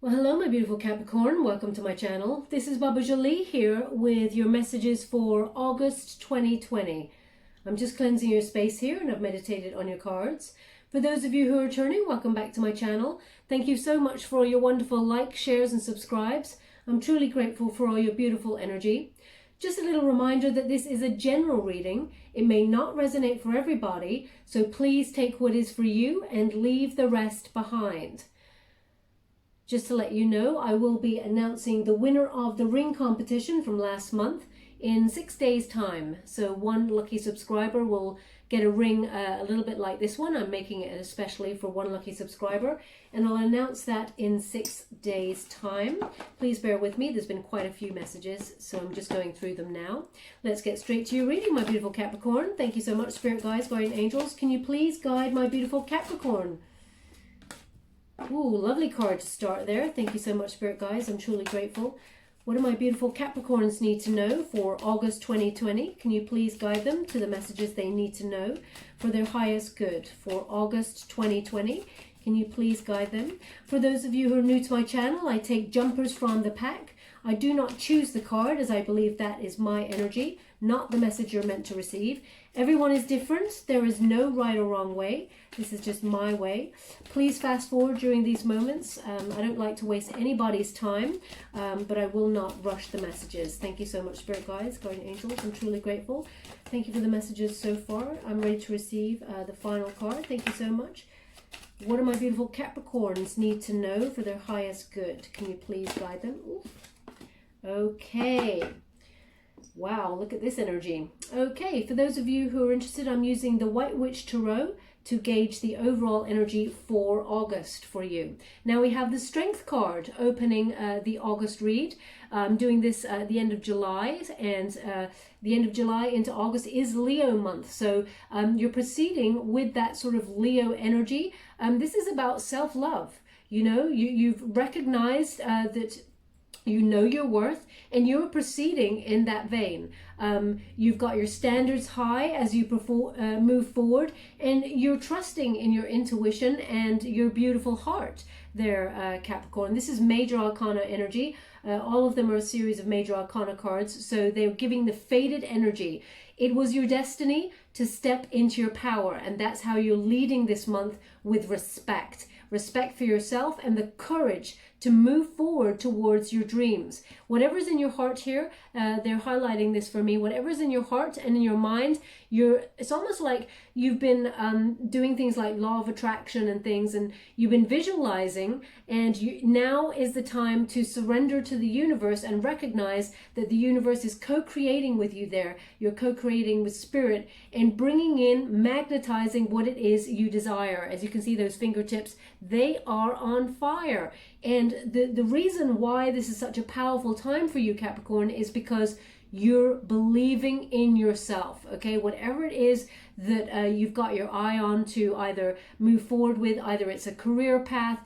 Well, hello, my beautiful Capricorn. Welcome to my channel. This is Baba Jolie here with your messages for August 2020. I'm just cleansing your space here and I've meditated on your cards. For those of you who are returning, welcome back to my channel. Thank you so much for all your wonderful likes, shares and subscribes. I'm truly grateful for all your beautiful energy. Just a little reminder that this is a general reading. It may not resonate for everybody, so please take what is for you and leave the rest behind. Just to let you know, I will be announcing the winner of the ring competition from last month in 6 days' time. So one lucky subscriber will get a ring a little bit like this one. I'm making it especially for one lucky subscriber, and I'll announce that in 6 days' time. Please bear with me. There's been quite a few messages, so I'm just going through them now. Let's get straight to your reading, my beautiful Capricorn. Thank you so much, Spirit Guides, Guardian Angels. Can you please guide my beautiful Capricorn? Ooh, lovely card to start there. Thank you so much, Spirit Guides. I'm truly grateful. What do my beautiful Capricorns need to know for August 2020? Can you please guide them to the messages they need to know for their highest good for August 2020? Can you please guide them? For those of you who are new to my channel, I take jumpers from the pack. I do not choose the card as I believe that is my energy, not the message you're meant to receive. Everyone is different. There is no right or wrong way. This is just my way. Please fast forward during these moments. I don't like to waste anybody's time, but I will not rush the messages. Thank you so much, Spirit Guides, Guardian Angels. I'm truly grateful. Thank you for the messages so far. I'm ready to receive the final card. Thank you so much. What do my beautiful Capricorns need to know for their highest good? Can you please guide them? Oof. Okay. Wow, look at this energy. Okay, for those of you who are interested, I'm using the White Witch Tarot to gauge the overall energy for August for you. Now we have the Strength card opening the August read. I'm doing this at the end of July, and the end of July into August is Leo month. So you're proceeding with that sort of Leo energy. This is about self-love. You know, you've recognized that you know your worth, and you're proceeding in that vein. You've got your standards high as you move forward, and you're trusting in your intuition and your beautiful heart there, Capricorn. This is Major Arcana energy. All of them are a series of Major Arcana cards, so they're giving the faded energy. It was your destiny to step into your power, and that's how you're leading this month, with respect. Respect for yourself and the courage to move forward towards your dreams. Whatever's in your heart here, they're highlighting this for me. Whatever's in your heart and in your mind, it's almost like you've been doing things like law of attraction and things, and you've been visualizing, and now is the time to surrender to the universe and recognize that the universe is co-creating with you there. You're co-creating with spirit and bringing in, magnetizing what it is you desire. As you can see, those fingertips, they are on fire. And the reason why this is such a powerful time for you, Capricorn, is because you're believing in yourself, okay? Whatever it is that you've got your eye on to either move forward with, either it's a career path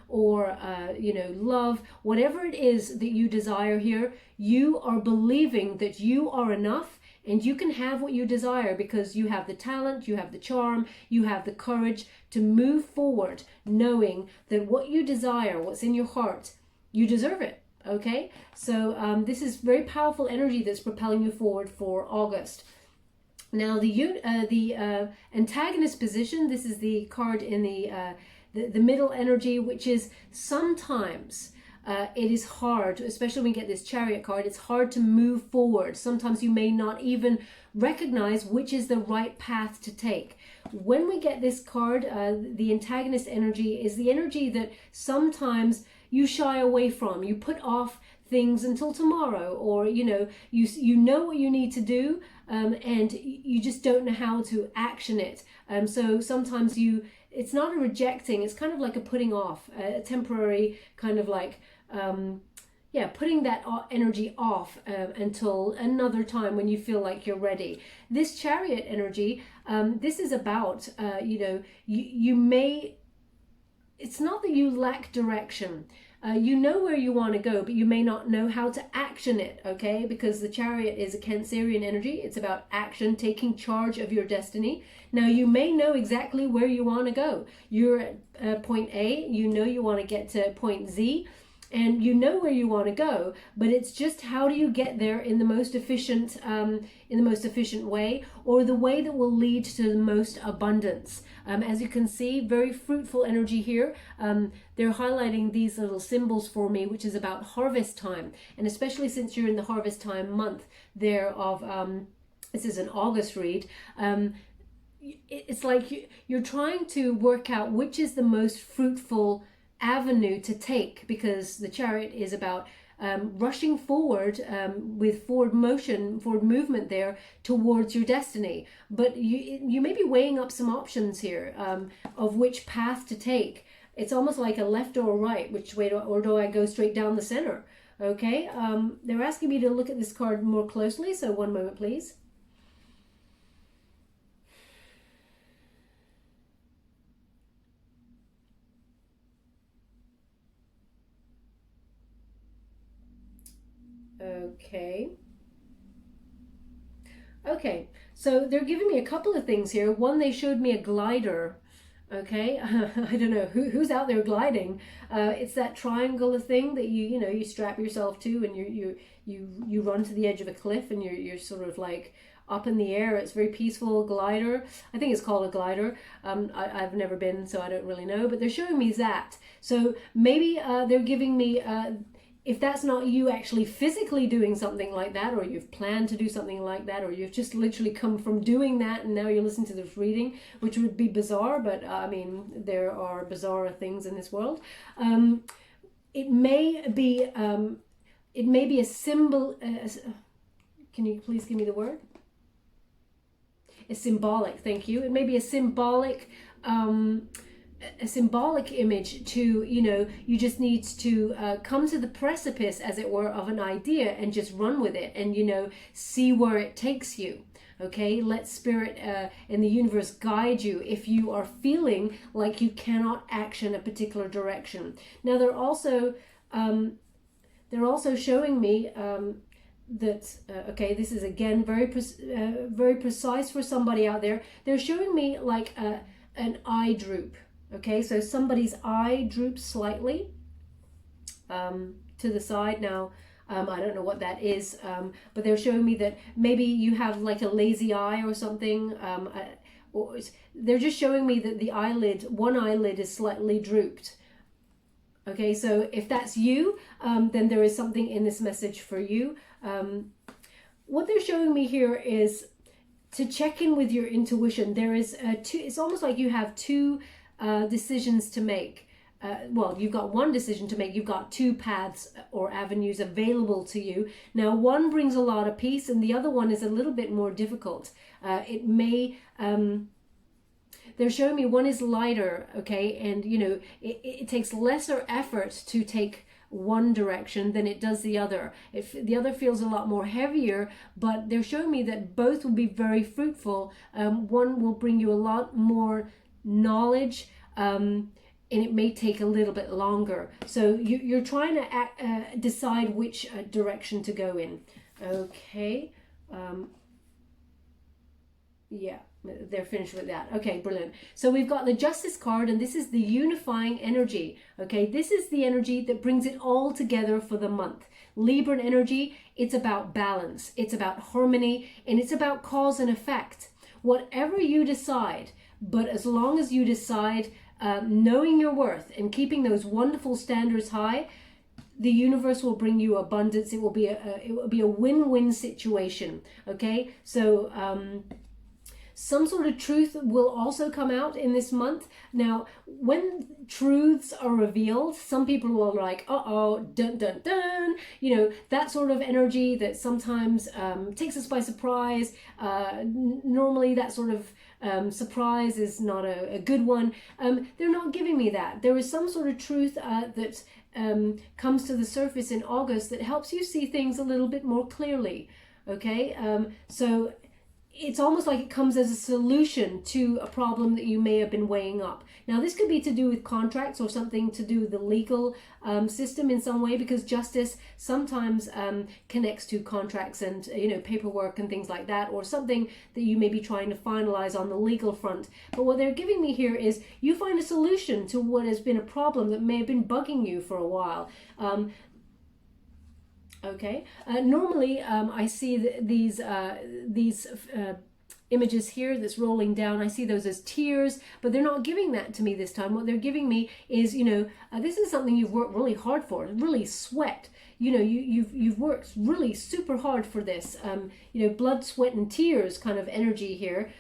or, you know, love, whatever it is that you desire here, you are believing that you are enough and you can have what you desire because you have the talent, you have the charm, you have the courage to move forward, knowing that what you desire, what's in your heart, you deserve it. Okay, so this is very powerful energy that's propelling you forward for August. Now the antagonist position, this is the card in the middle energy, which is sometimes it is hard, especially when you get this Chariot card, it's hard to move forward. Sometimes you may not even recognize which is the right path to take. When we get this card, the antagonist energy is the energy that sometimes you shy away from. You put off things until tomorrow, or you know what you need to do, and you just don't know how to action it. So sometimes it's not a rejecting, it's kind of like a putting off, a temporary kind of like putting that energy off until another time when you feel like you're ready. This Chariot energy, this is about you may, it's not that you lack direction, you know where you want to go, but you may not know how to action it, okay? Because the Chariot is a Cancerian energy. It's about action, taking charge of your destiny. Now, you may know exactly where you want to go. You're at point A, you know you want to get to point Z, and you know where you want to go, but it's just how do you get there in the most efficient way, or the way that will lead to the most abundance. As you can see, very fruitful energy here. They're highlighting these little symbols for me, which is about harvest time, and especially since you're in the harvest time month there of this is an August read. It's like you're trying to work out which is the most fruitful avenue to take, because the Chariot is about rushing forward with forward movement there towards your destiny. But you may be weighing up some options here of which path to take. It's almost like a left or a right, which way or do I go straight down the center? Okay, they're asking me to look at this card more closely, so one moment please. Okay, so they're giving me a couple of things here. One, they showed me a glider. Okay, I don't know who's out there gliding. It's that triangular thing that you strap yourself to, and you run to the edge of a cliff, and you're sort of like up in the air. It's very peaceful. Glider, I think it's called a glider. I've never been, so I don't really know, but they're showing me that. So maybe they're giving me if that's not you actually physically doing something like that, or you've planned to do something like that, or you've just literally come from doing that and now you're listening to this reading, which would be bizarre, but I mean, there are bizarre things in this world. It may be a symbol. Can you please give me the word? A symbolic, thank you. It may be a symbolic image to, you just need to come to the precipice, as it were, of an idea and just run with it and, see where it takes you. Okay, let spirit and the universe guide you if you are feeling like you cannot action a particular direction. Now, they're also showing me that okay, this is again very precise for somebody out there. They're showing me like an eye droop. Okay, so somebody's eye droops slightly to the side. Now, I don't know what that is, but they're showing me that maybe you have like a lazy eye or something. Or they're just showing me that the one eyelid is slightly drooped. Okay, so if that's you, then there is something in this message for you. What they're showing me here is to check in with your intuition. There is it's almost like you have two decisions to make. Well, you've got one decision to make. You've got two paths or avenues available to you. Now, one brings a lot of peace and the other one is a little bit more difficult. It may, they're showing me one is lighter, okay, and it takes lesser effort to take one direction than it does the other. The other feels a lot more heavier, but they're showing me that both will be very fruitful. One will bring you a lot more knowledge, and it may take a little bit longer. So you're trying to decide which direction to go in. Okay. Yeah, they're finished with that. Okay, brilliant. So we've got the Justice card, and this is the unifying energy. Okay, this is the energy that brings it all together for the month. Libran energy, it's about balance, it's about harmony, and it's about cause and effect. Whatever you decide, but as long as you decide knowing your worth and keeping those wonderful standards high, the universe will bring you abundance. It will be a win-win situation. Okay, so some sort of truth will also come out in this month. Now, when truths are revealed, some people are like, uh-oh, dun, dun, dun. That sort of energy that sometimes takes us by surprise. Normally, that sort of surprise is not a good one. They're not giving me that. There is some sort of truth that comes to the surface in August that helps you see things a little bit more clearly. Okay, so it's almost like it comes as a solution to a problem that you may have been weighing up. Now, this could be to do with contracts or something to do with the legal system in some way, because justice sometimes connects to contracts and, you know, paperwork and things like that, or something that you may be trying to finalize on the legal front. But what they're giving me here is you find a solution to what has been a problem that may have been bugging you for a while. Okay. Normally, I see these images here that's rolling down. I see those as tears, but they're not giving that to me this time. What they're giving me is, you know, this is something you've worked really hard for, really sweat. You know, you've worked really super hard for this. You know, blood, sweat, and tears kind of energy here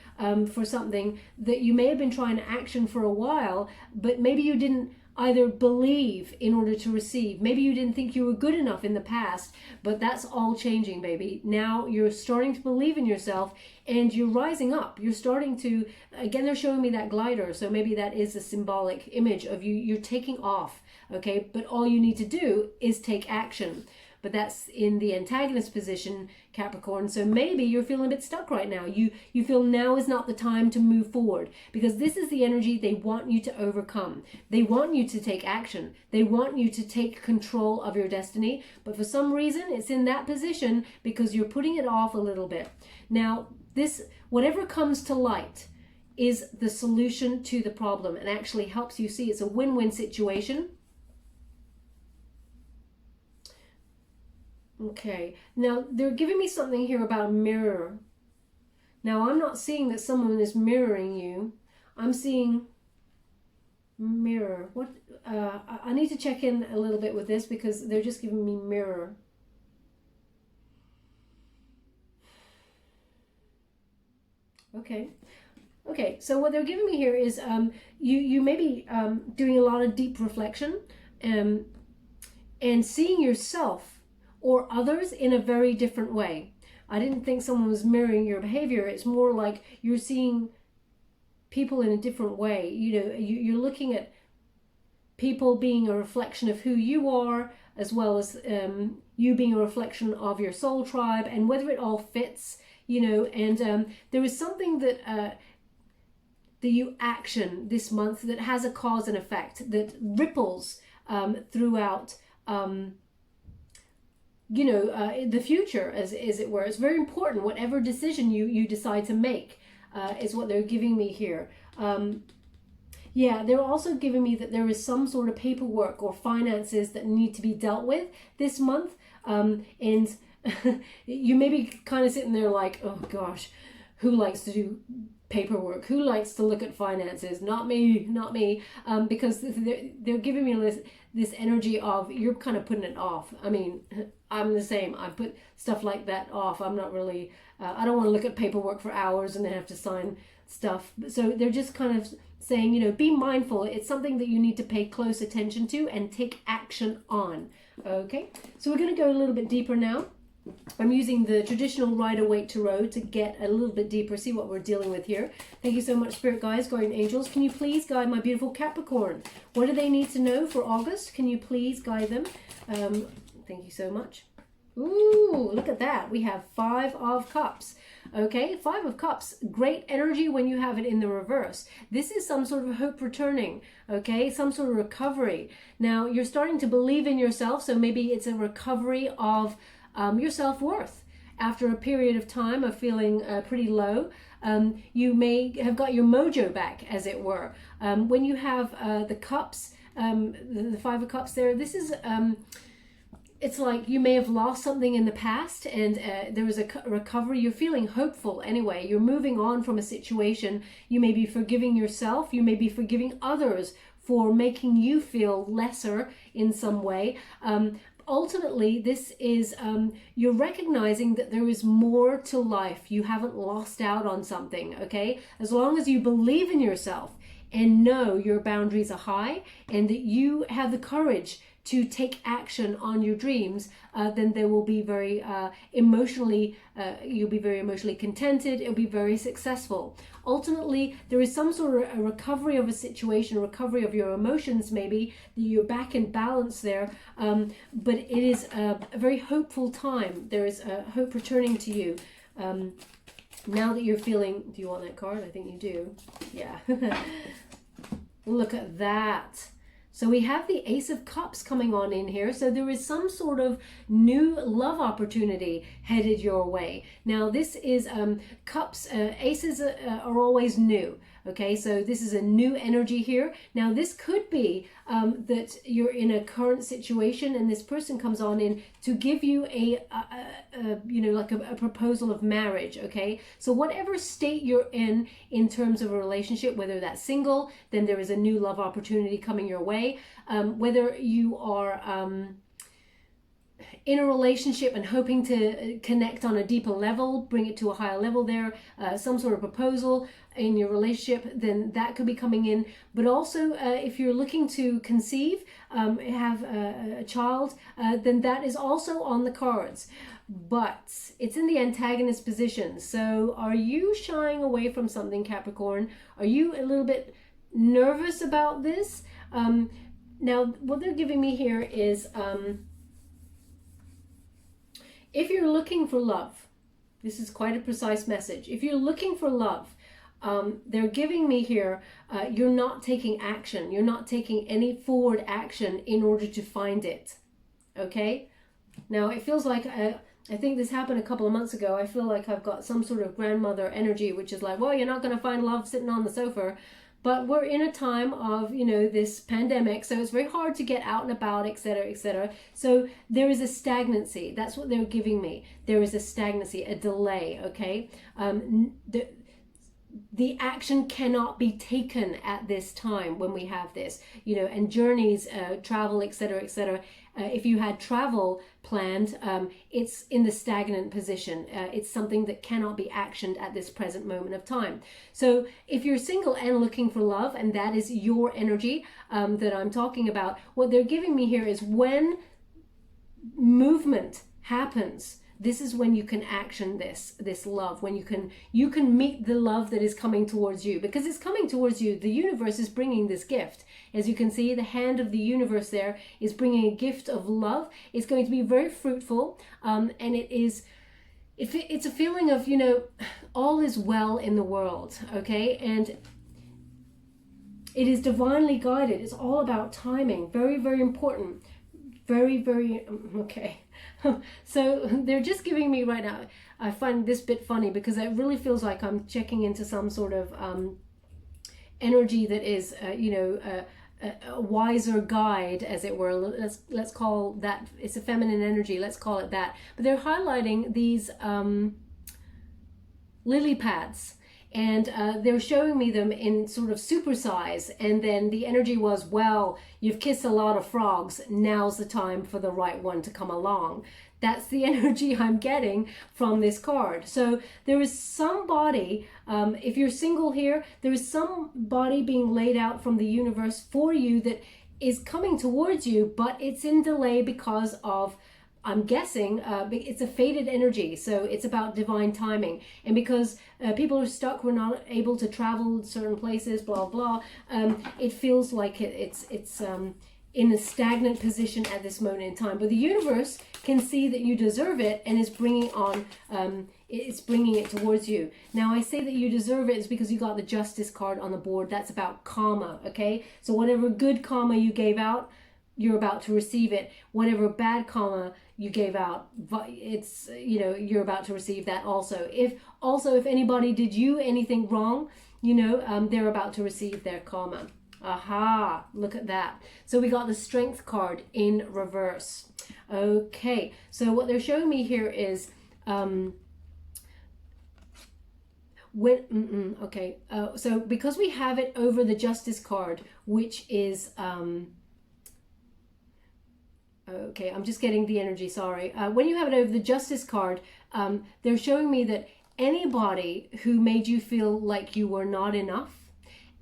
for something that you may have been trying to action for a while, but maybe you didn't either believe in order to receive. Maybe you didn't think you were good enough in the past, but that's all changing, baby. Now you're starting to believe in yourself and you're rising up. You're starting to, again, they're showing me that glider. So maybe that is a symbolic image of you're taking off, okay? But all you need to do is take action. But that's in the antagonist position, Capricorn. So maybe you're feeling a bit stuck right now. You feel now is not the time to move forward, because this is the energy they want you to overcome. They want you to take action. They want you to take control of your destiny. But for some reason, it's in that position because you're putting it off a little bit. Now, this, whatever comes to light, is the solution to the problem and actually helps you see it's a win-win situation. Okay, now they're giving me something here about a mirror. Now, I'm not seeing that someone is mirroring you. I'm seeing mirror. What? I need to check in a little bit with this because they're just giving me mirror. Okay. Okay, so what they're giving me here is you may be doing a lot of deep reflection and seeing yourself or others in a very different way. I didn't think someone was mirroring your behavior. It's more like you're seeing people in a different way. You know, you're looking at people being a reflection of who you are, as well as you being a reflection of your soul tribe, and whether it all fits, you know. And there is something that that you action this month that has a cause and effect that ripples throughout you know, the future, as it were. It's very important. Whatever decision you decide to make is what they're giving me here. Yeah, they're also giving me that there is some sort of paperwork or finances that need to be dealt with this month. And you may be kind of sitting there like, oh gosh, who likes to do paperwork? Who likes to look at finances? Not me, not me. Because they're giving me this energy of you're kind of putting it off. I mean, I'm the same. I put stuff like that off. I'm not really, I don't want to look at paperwork for hours and then have to sign stuff. So they're just kind of saying, you know, be mindful. It's something that you need to pay close attention to and take action on. Okay, so we're going to go a little bit deeper now. I'm using the traditional Rider-Waite Tarot to get a little bit deeper, see what we're dealing with here. Thank you so much, Spirit Guides, Guardian Angels. Can you please guide my beautiful Capricorn? What do they need to know for August? Can you please guide them? Thank you so much. Ooh, look at that. We have 5 of Cups. Okay, 5 of Cups. Great energy when you have it in the reverse. This is some sort of hope returning, okay? Some sort of recovery. Now, you're starting to believe in yourself, so maybe it's a recovery of your self-worth. After a period of time of feeling pretty low, you may have got your mojo back, as it were. When you have the cups, the 5 of Cups there, this is, it's like you may have lost something in the past and there was a recovery. You're feeling hopeful anyway. You're moving on from a situation. You may be forgiving yourself. You may be forgiving others for making you feel lesser in some way. Ultimately, this is, you're recognizing that there is more to life. You haven't lost out on something, okay? As long as you believe in yourself and know your boundaries are high and that you have the courage to take action on your dreams, then there will be very emotionally, you'll be very emotionally contented. It'll be very successful. Ultimately, there is some sort of a recovery of a situation, a recovery of your emotions, maybe you're back in balance there. But it is a very hopeful time. There is hope returning to you. Now that you're feeling, do you want that card? I think you do. Yeah. Look at that. So we have the Ace of Cups coming on in here. So there is some sort of new love opportunity headed your way. Now this is cups, aces are always new. Okay, so this is a new energy here. Now this could be that you're in a current situation and this person comes on in to give you a you know, like a proposal of marriage. Okay, so whatever state you're in terms of a relationship, whether that's single, then there is a new love opportunity coming your way. Whether you are in a relationship and hoping to connect on a deeper level, bring it to a higher level there, some sort of proposal in your relationship, then that could be coming in. But also if you're looking to conceive, have a child, then that is also on the cards. But it's in the antagonist position. So are you shying away from something, Capricorn? Are you a little bit nervous about this? Now what they're giving me here is if you're looking for love, this is quite a precise message. If you're looking for love, they're giving me here, you're not taking action. You're not taking any forward action in order to find it. Okay? Now, it feels like, I think this happened a couple of months ago. I feel like I've got some sort of grandmother energy, which is like, well, you're not going to find love sitting on the sofa. But we're in a time of, you know, this pandemic, so it's very hard to get out and about, etc., etc. So there is a stagnancy. That's what they're giving me. There is a stagnancy, a delay, okay? The action cannot be taken at this time when we have this, you know, and journeys, travel, etc., etc. If you had travel planned, it's in the stagnant position. It's something that cannot be actioned at this present moment of time. So if you're single and looking for love, and that is your energy that I'm talking about, what they're giving me here is when movement happens, this is when you can action this love, when you can meet the love that is coming towards you, because it's coming towards you. The universe is bringing this gift. As you can see, the hand of the universe there is bringing a gift of love. It's going to be very fruitful, and it's a feeling of, you know, all is well in the world, okay? And it is divinely guided. It's all about timing. Very, very important. Very, very, okay. So they're just giving me right now, I find this bit funny because it really feels like I'm checking into some sort of energy that is, you know, a wiser guide, as it were. Let's call that, it's a feminine energy, let's call it that. But they're highlighting these lily pads. And they're showing me them in sort of supersize, and then the energy was, well, you've kissed a lot of frogs, now's the time for the right one to come along. That's the energy I'm getting from this card. So there is somebody, if you're single here, there is somebody being laid out from the universe for you that is coming towards you, but it's in delay because of, I'm guessing, it's a faded energy, so it's about divine timing. And because people are stuck, we're not able to travel certain places, blah, blah, it feels like it's in a stagnant position at this moment in time. But the universe can see that you deserve it and is bringing on, it's bringing it towards you. Now, I say that you deserve it is because you got the Justice card on the board. That's about karma, okay? So whatever good karma you gave out, you're about to receive it. Whatever bad karma you gave out, it's, you know, you're about to receive that also. If anybody did you anything wrong, you know, they're about to receive their karma. Aha, look at that. So we got the Strength card in reverse. Okay, so what they're showing me here is so because we have it over the Justice card, which is okay, I'm just getting the energy, sorry. When you have it over the Justice card, they're showing me that anybody who made you feel like you were not enough,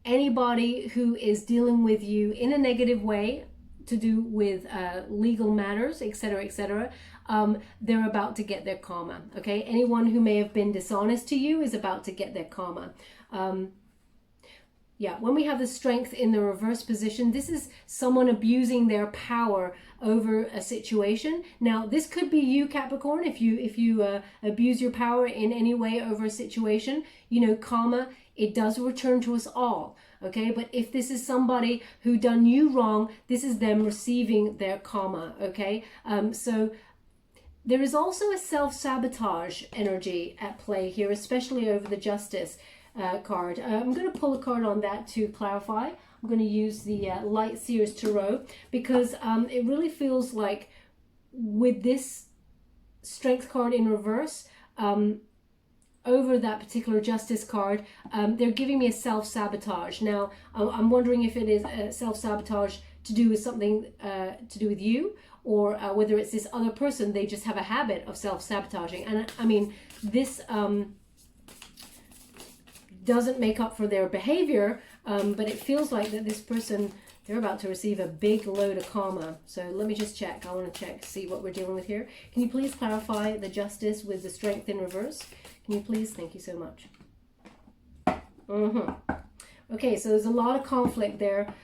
anybody who is dealing with you in a negative way to do with legal matters, etc., they're about to get their karma, okay? Anyone who may have been dishonest to you is about to get their karma. Yeah, when we have the Strength in the reverse position, this is someone abusing their power over a situation. Now, this could be you, Capricorn, if you abuse your power in any way over a situation. You know, karma, it does return to us all, okay? But if this is somebody who done you wrong, this is them receiving their karma, okay? So there is also a self-sabotage energy at play here, especially over the Justice card. I'm going to pull a card on that to clarify. I'm going to use the Light Seers Tarot, because it really feels like with this Strength card in reverse, over that particular Justice card, they're giving me a self-sabotage. Now, I'm wondering if it is a self-sabotage to do with something to do with you, or whether it's this other person, they just have a habit of self-sabotaging. And I mean, this doesn't make up for their behavior, but it feels like that this person, they're about to receive a big load of karma. So let me just check. I want to check, see what we're dealing with here. Can you please clarify the Justice with the Strength in reverse? Can you please? Thank you so much. Okay, so there's a lot of conflict there.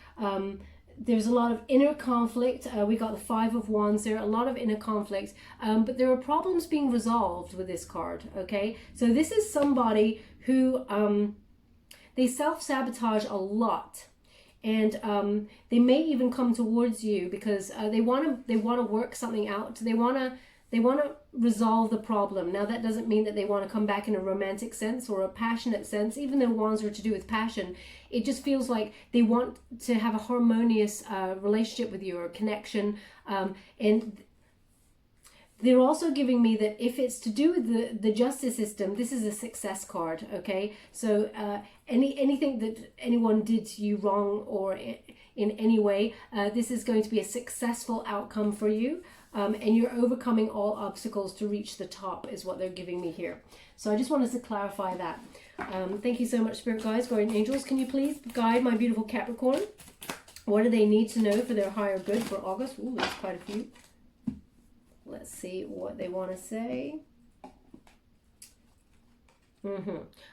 There's a lot of inner conflict. We got the Five of Wands there, a lot of inner conflict. But there are problems being resolved with this card, okay? So this is somebody who, they self-sabotage a lot. And they may even come towards you because they want to work something out. They want to resolve the problem. Now, that doesn't mean that they want to come back in a romantic sense or a passionate sense. Even though wands are to do with passion, it just feels like they want to have a harmonious relationship with you, or connection. And they're also giving me that if it's to do with the justice system, this is a success card, okay? So anything that anyone did to you wrong or in any way, this is going to be a successful outcome for you. And you're overcoming all obstacles to reach the top is what they're giving me here. So I just wanted to clarify that. Thank you so much, Spirit Guides, Guardian Angels. Can you please guide my beautiful Capricorn? What do they need to know for their higher good for August? Ooh, there's quite a few. Let's see what they want to say.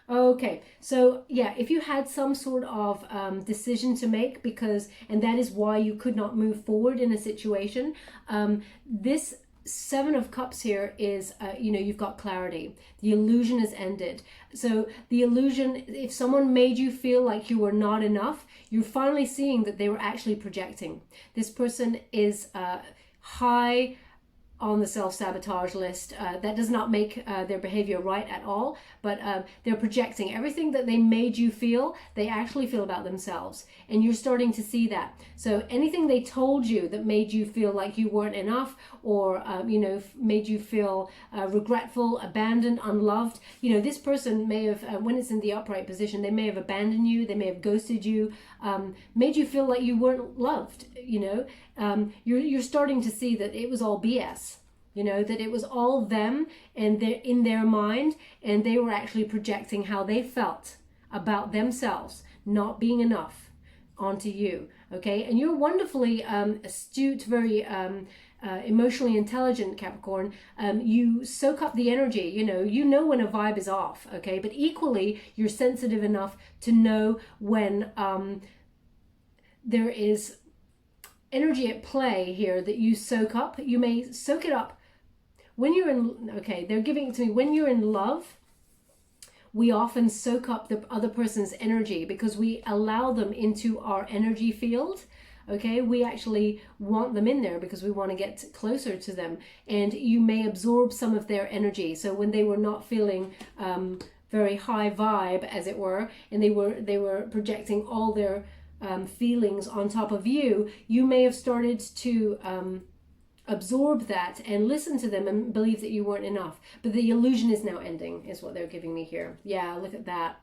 Okay, so yeah, if you had some sort of decision to make, and that is why you could not move forward in a situation, this Seven of Cups here is, you've got clarity. The illusion has ended. So the illusion, if someone made you feel like you were not enough, you're finally seeing that they were actually projecting. This person is high on the self-sabotage list. That does not make their behavior right at all, but they're projecting everything that they made you feel, they actually feel about themselves, and you're starting to see that. So anything they told you that made you feel like you weren't enough, or made you feel regretful, abandoned, unloved, this person may have, when it's in the upright position, they may have abandoned you, they may have ghosted you, made you feel like you weren't loved. You're starting to see that it was all BS. That it was all them and they're in their mind, and they were actually projecting how they felt about themselves not being enough onto you. Okay, and you're wonderfully astute, very emotionally intelligent, Capricorn. You soak up the energy. You know when a vibe is off. Okay, but equally you're sensitive enough to know when there is energy at play here that you soak up. You may soak it up when you're in, they're giving it to me, when you're in love, we often soak up the other person's energy because we allow them into our energy field. Okay, we actually want them in there because we want to get closer to them, and you may absorb some of their energy. So when they were not feeling very high vibe, as it were, and they were projecting all their feelings on top of you, you may have started to absorb that and listen to them and believe that you weren't enough. But the illusion is now ending, is what they're giving me here. Yeah, look at that.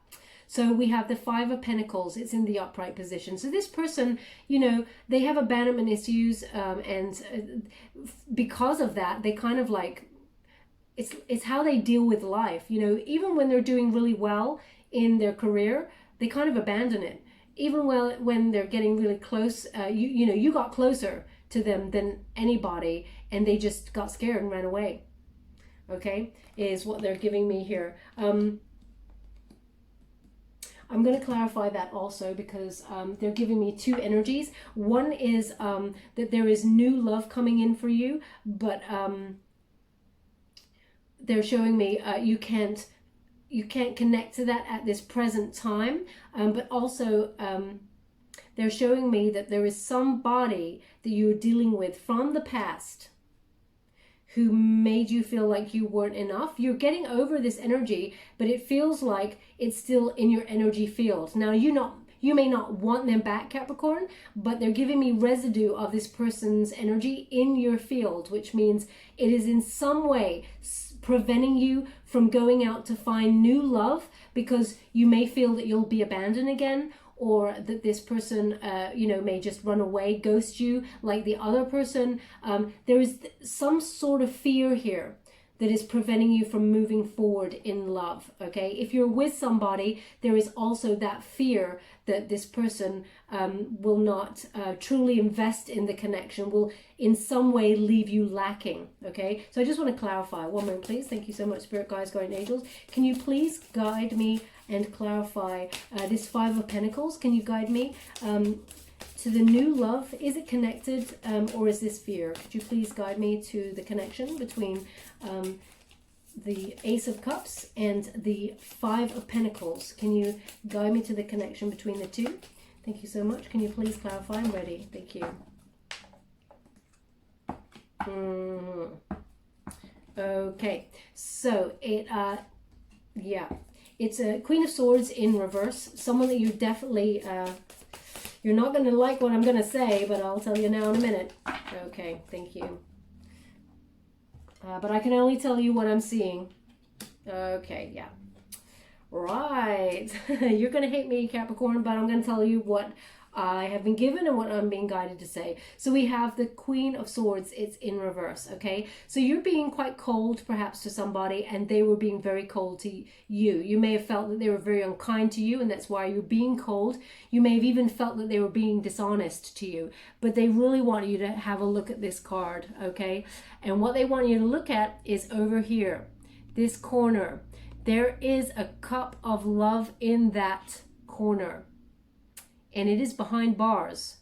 So we have the Five of Pentacles. It's in the upright position. So this person, they have abandonment issues, and because of that, they kind of like, it's how they deal with life. Even when they're doing really well in their career, they kind of abandon it. Even when they're getting really close, you got closer to them than anybody, and they just got scared and ran away. Okay, is what they're giving me here. I'm going to clarify that also, because they're giving me two energies. One is that there is new love coming in for you, but they're showing me you can't connect to that at this present time, but also they're showing me that there is somebody that you're dealing with from the past who made you feel like you weren't enough. You're getting over this energy, but it feels like it's still in your energy field. Now, you may not want them back, Capricorn, but they're giving me residue of this person's energy in your field, which means it is in some way preventing you from going out to find new love, because you may feel that you'll be abandoned again, or that this person, may just run away, ghost you like the other person. There is some sort of fear here that is preventing you from moving forward in love, okay? If you're with somebody, there is also that fear that this person will not truly invest in the connection, will in some way leave you lacking, okay? So I just want to clarify. One moment, please. Thank you so much, Spirit Guides, Guardian Angels. Can you please guide me and clarify this Five of Pentacles? Can you guide me to the new love? Is it connected or is this fear? Could you please guide me to the connection between the Ace of Cups and the Five of Pentacles? Can you guide me to the connection between the two? Thank you so much. Can you please clarify? I'm ready. Thank you. Okay, so it's a Queen of Swords in reverse. Someone that you definitely, you're not going to like what I'm going to say, but I'll tell you now in a minute. Okay, thank you. But I can only tell you what I'm seeing. Okay, yeah. Right. You're going to hate me, Capricorn, but I'm going to tell you what I have been given and what I'm being guided to say. So we have the Queen of Swords. It's in reverse, okay? So you're being quite cold perhaps to somebody, and they were being very cold to you. You may have felt that they were very unkind to you, and that's why you're being cold. You may have even felt that they were being dishonest to you, but they really want you to have a look at this card, okay? And what they want you to look at is over here, this corner. There is a cup of love in that corner, and it is behind bars,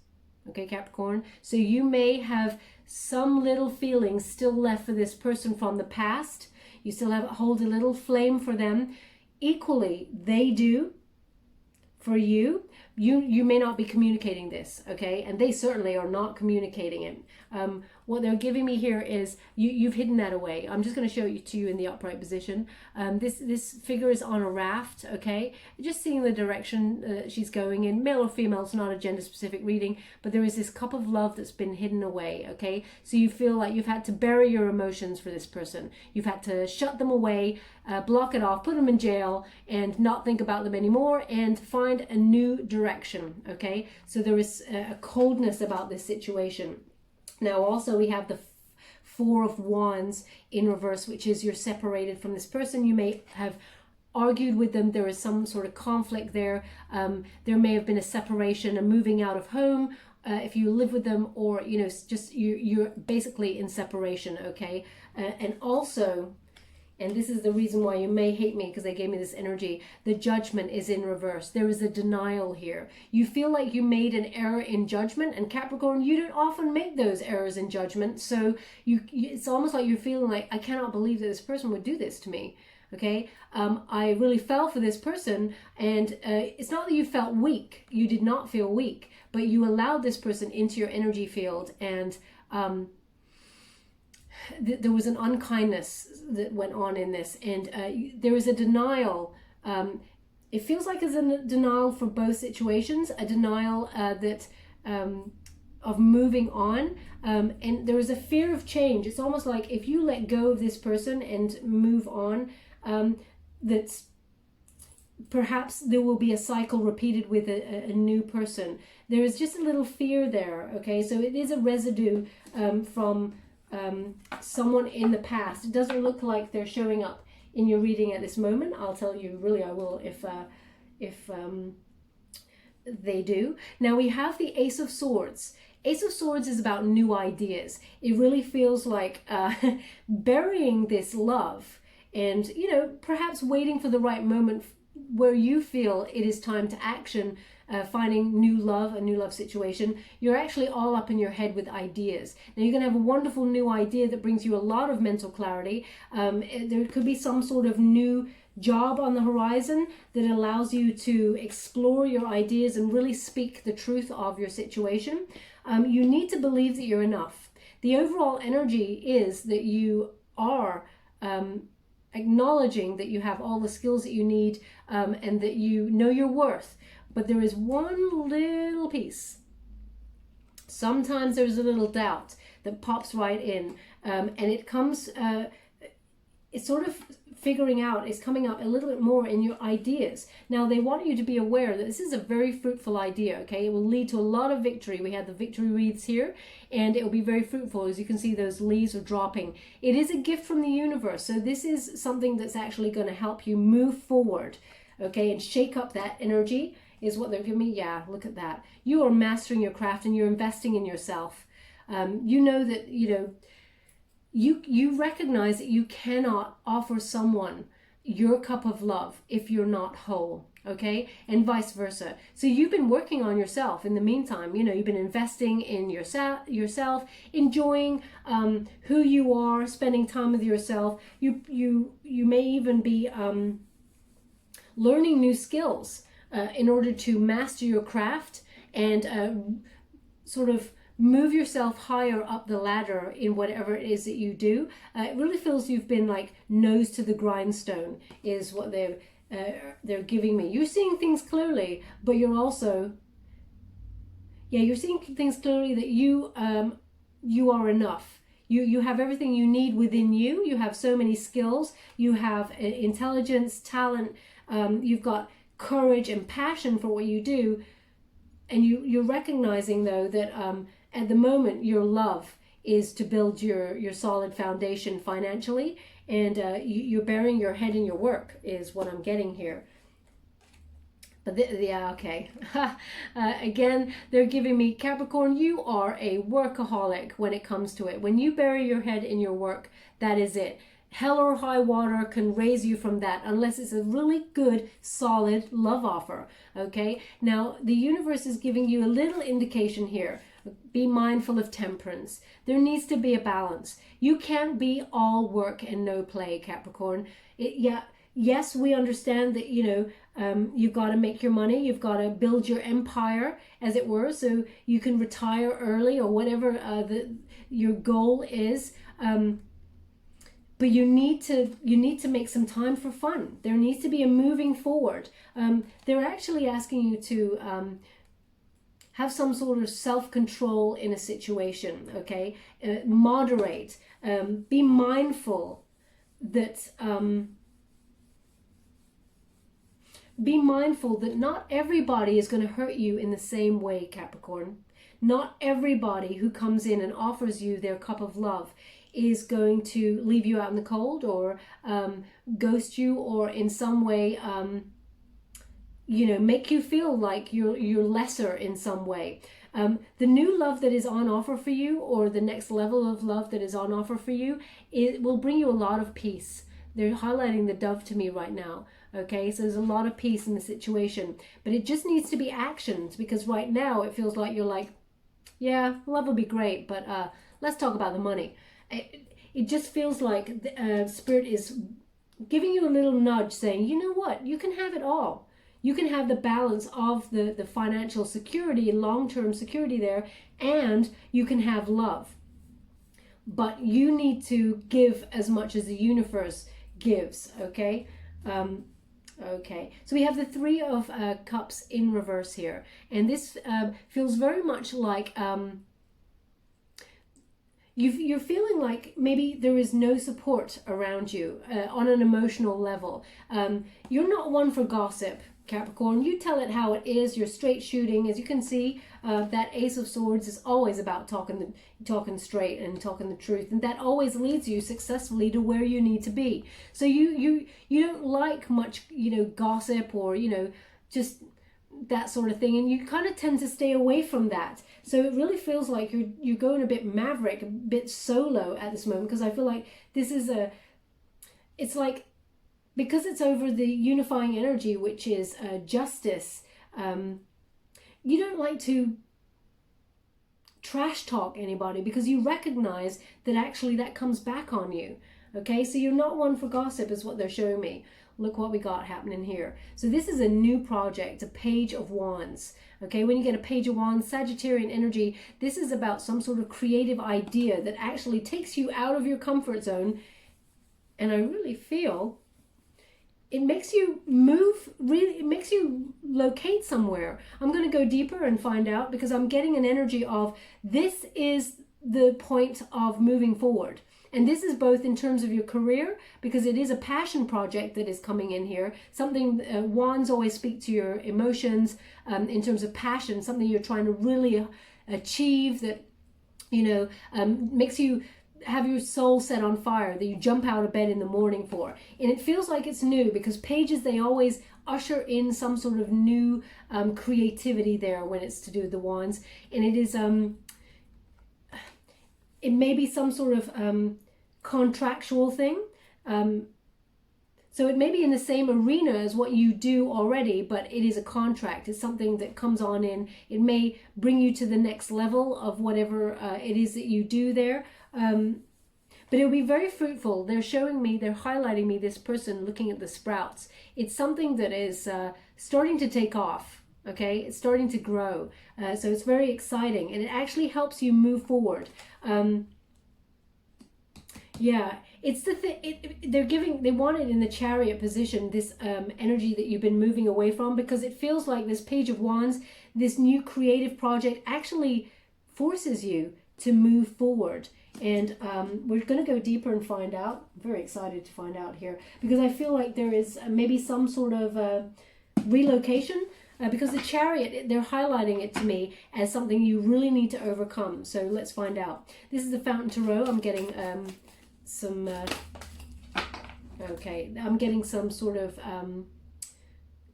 okay, Capricorn? So you may have some little feelings still left for this person from the past. You still hold a little flame for them. Equally, they do for you. You may not be communicating this, okay? And they certainly are not communicating it. What they're giving me here is you've hidden that away. I'm just going to show it to you in the upright position. This figure is on a raft, okay? Just seeing the direction she's going in. Male or female, it's not a gender-specific reading, but there is this cup of love that's been hidden away, okay? So you feel like you've had to bury your emotions for this person. You've had to shut them away, block it off, put them in jail, and not think about them anymore, and find a new direction, okay? So there is a coldness about this situation. Now also we have the Four of Wands in reverse, which is you're separated from this person. You may have argued with them. There is some sort of conflict there. There may have been a separation, a moving out of home if you live with them, or just you're basically in separation, okay? And also, and this is the reason why you may hate me, because they gave me this energy, the Judgment is in reverse. There is a denial here. You feel like you made an error in judgment, and Capricorn, you don't often make those errors in judgment. So it's almost like you're feeling like, I cannot believe that this person would do this to me. Okay, I really fell for this person, and it's not that you felt weak. You did not feel weak, but you allowed this person into your energy field, and there was an unkindness that went on in this, and there is a denial. It feels like there's a denial for both situations, a denial that of moving on, and there is a fear of change. It's almost like if you let go of this person and move on, that's perhaps there will be a cycle repeated with a new person. There is just a little fear there, okay? So it is a residue from someone in the past. It doesn't look like they're showing up in your reading at this moment. I'll tell you, really I will if they do. Now we have the Ace of Swords. Ace of Swords is about new ideas. It really feels like burying this love and perhaps waiting for the right moment where you feel it is time to action, finding a new love situation, you're actually all up in your head with ideas. Now you're going to have a wonderful new idea that brings you a lot of mental clarity. There could be some sort of new job on the horizon that allows you to explore your ideas and really speak the truth of your situation. You need to believe that you're enough. The overall energy is that you are acknowledging that you have all the skills that you need, and that you know your worth. But there is one little piece. Sometimes there's a little doubt that pops right in, and it comes, it's sort of figuring out, is coming up a little bit more in your ideas. Now they want you to be aware that this is a very fruitful idea, okay? It will lead to a lot of victory. We have the victory wreaths here, and it will be very fruitful. As you can see, those leaves are dropping. It is a gift from the universe, so this is something that's actually going to help you move forward, okay, and shake up that energy is what they're giving me. Yeah, look at that. You are mastering your craft and you're investing in yourself. You know that, you recognize that you cannot offer someone your cup of love if you're not whole, okay? And vice versa. So you've been working on yourself in the meantime. You've been investing in yourself, enjoying who you are, spending time with yourself. You may even be learning new skills in order to master your craft and sort of move yourself higher up the ladder in whatever it is that you do. It really feels you've been like nose to the grindstone is what they're giving me. You're seeing things clearly, but you're also, you're seeing things clearly that you are enough. You have everything you need within you. You have so many skills. You have intelligence, talent. You've got courage and passion for what you do. And you're recognizing though that at the moment your love is to build your solid foundation financially, and you're burying your head in your work is what I'm getting here. But okay. Again, they're giving me, Capricorn, you are a workaholic when it comes to it. When you bury your head in your work, that is it. Hell or high water can raise you from that unless it's a really good, solid love offer, okay? Now, the universe is giving you a little indication here. Be mindful of temperance. There needs to be a balance. You can't be all work and no play, Capricorn. Yes, we understand that, you've got to make your money. You've got to build your empire, as it were, so you can retire early or whatever your goal is. But you need to make some time for fun. There needs to be a moving forward. They're actually asking you to have some sort of self-control in a situation, okay? Moderate. Be mindful that not everybody is going to hurt you in the same way, Capricorn. Not everybody who comes in and offers you their cup of love is going to leave you out in the cold or ghost you or in some way make you feel like you're lesser in some way. The new love that is on offer for you, or the next level of love that is on offer for you, it will bring you a lot of peace. They're highlighting the dove to me right now, okay? So there's a lot of peace in the situation, but it just needs to be actioned, because right now it feels like you're like, yeah, love would be great, but let's talk about the money. It just feels like Spirit is giving you a little nudge saying, you know what, you can have it all. You can have the balance of the financial security, long-term security there, and you can have love. But you need to give as much as the universe gives, okay? Okay, so we have the Three of Cups in reverse here. And this feels very much like you're feeling like maybe there is no support around you on an emotional level. You're not one for gossip, Capricorn. You tell it how it is. You're straight shooting. As you can see, that Ace of Swords is always about talking straight and talking the truth, and that always leads you successfully to where you need to be. So you don't like much gossip or just that sort of thing, and you kind of tend to stay away from that. So it really feels like you're going a bit maverick, a bit solo at this moment, because I feel like this is it's like because it's over the unifying energy, which is justice, you don't like to trash talk anybody because you recognize that actually that comes back on you. Okay, so you're not one for gossip is what they're showing me. Look what we got happening here. So this is a new project, a Page of Wands. Okay, when you get a Page of Wands, Sagittarian energy, this is about some sort of creative idea that actually takes you out of your comfort zone. And I really feel it makes you move, really, it makes you locate somewhere. I'm going to go deeper and find out, because I'm getting an energy of this is the point of moving forward. And this is both in terms of your career, because it is a passion project that is coming in here. Something, wands always speak to your emotions in terms of passion, something you're trying to really achieve that, you know, makes you have your soul set on fire, that you jump out of bed in the morning for. And it feels like it's new, because pages, they always usher in some sort of new creativity there when it's to do with the wands. And it is, it may be some sort of contractual thing. So it may be in the same arena as what you do already, but it is a contract. It's something that comes on in. It may bring you to the next level of whatever it is that you do there. But it'll be very fruitful. They're showing me, they're highlighting me, this person looking at the sprouts. It's something that is starting to take off. Okay, it's starting to grow. So it's very exciting, and it actually helps you move forward. Yeah, it's the thing. They want it in the Chariot position, this energy that you've been moving away from, because it feels like this Page of Wands, this new creative project, actually forces you to move forward. And we're going to go deeper and find out. I'm very excited to find out here, because I feel like there is maybe some sort of relocation, because the Chariot, they're highlighting it to me as something you really need to overcome. So let's find out. This is the Fountain Tarot. I'm getting some okay, I'm getting some sort of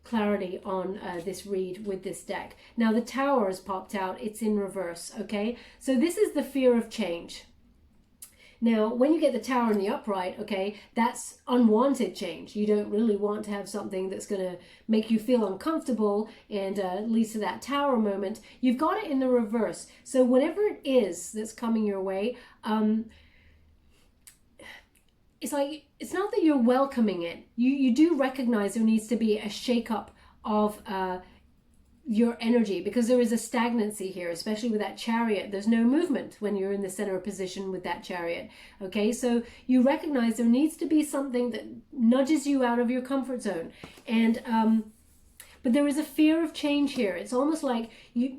clarity on this read with this deck. Now the Tower has popped out. It's in reverse. Okay, so this is the fear of change. Now, when you get the Tower in the upright, okay, that's unwanted change. You don't really want to have something that's going to make you feel uncomfortable and leads to that Tower moment. You've got it in the reverse. So whatever it is that's coming your way, it's like, it's not that you're welcoming it. You do recognize there needs to be a shakeup of your energy, because there is a stagnancy here, especially with that Chariot. There's no movement when you're in the center of position with that Chariot. Okay, so you recognize there needs to be something that nudges you out of your comfort zone. And but there is a fear of change here. It's almost like you,